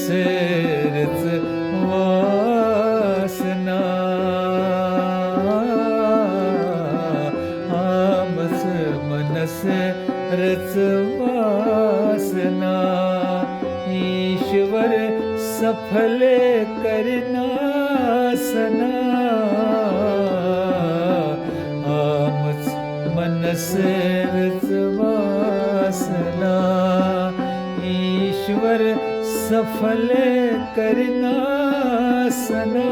रच वासना आमस मनस रच वासना ईश्वर सफल करना सना आमस मनस रच वासना ईश्वर सफल करना सना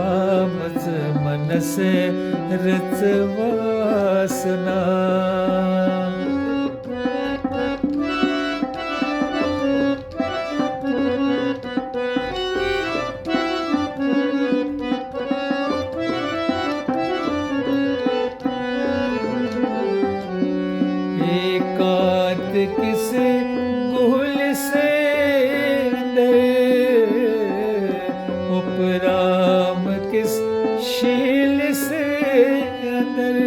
आमस मनस रच वासना एकांत किस गुल से अंदर उपराम किस शील से अंदर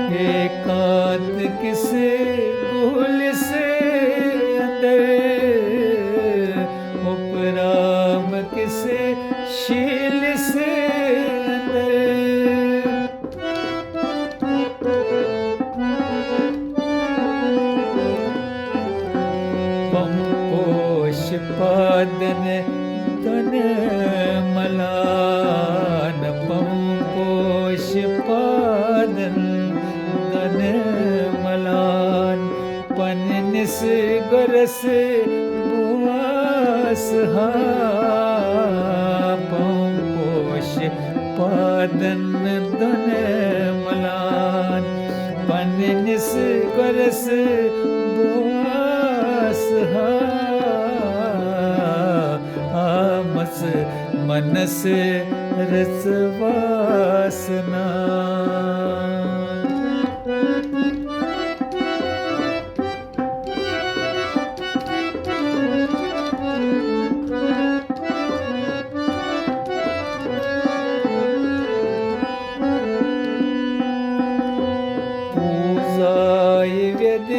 एकांत किस गुल से अंदर उपराम किस शील से अंदर पंपोष पादन तन मलान पंपोष पादन तन मलान पन निस गरस बुआस पंपोष पादन दन मलान पन निस गरस बुआस आमस मनस रच वासना पूजाय वेद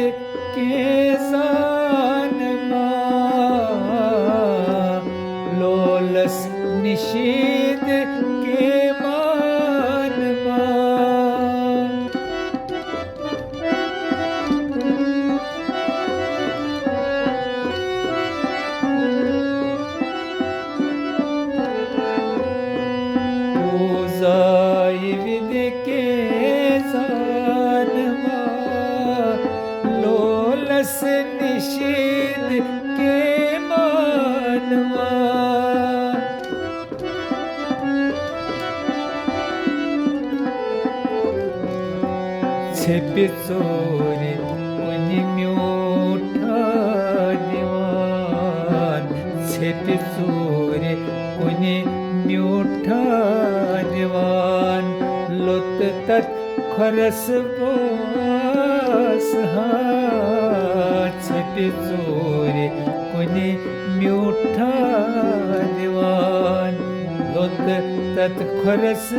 के सान लोलस निषेध के मान पूजाय वेद के सान लोलस निषेध के मानवा छिप चोरी कुनि म्यूठा दीवान छिप चोरी कुनि म्यूठा दीवान लुत तत् खरस बोस छिप चोरी कुनि म्यूठा दीवान लुत तत् खरस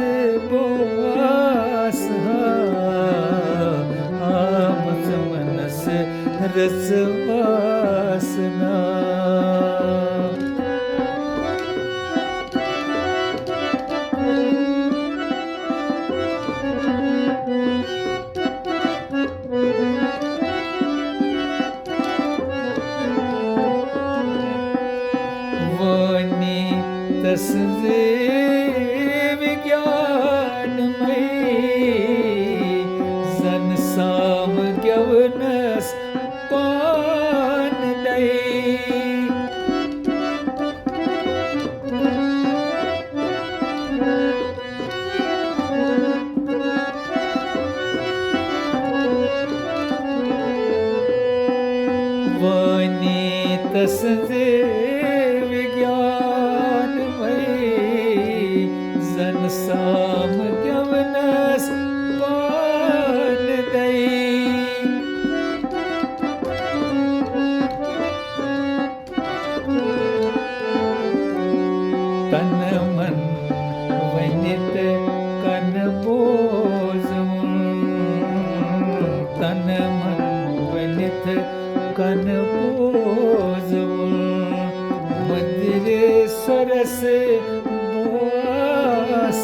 बोस आमस मनस रच वासना वाणी तस्वे विज्ञानमय जन साम ज्ञवनस पान दई वाणी तस्वे जन साम ज्ञवनस पान दई तन मन वनित कन बोजवून तन मन विनित कन बोजवून मदिरे सरस बोस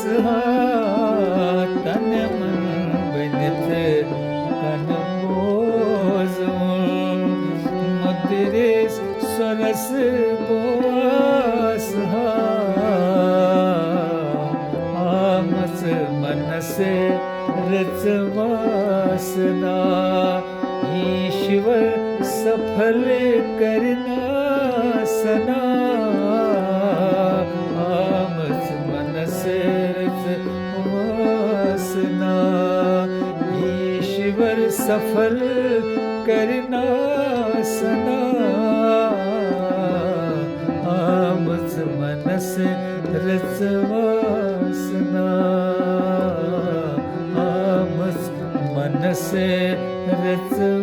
तन मन विनित कन बोजवून मदिरे सरस बोस आमच मनसे रचवासना ईश्वर सफल करना सना आमच मनसे रचवासना ईश्वर सफल करना सना आमच मनस रचवासना आमच मनस रचवासना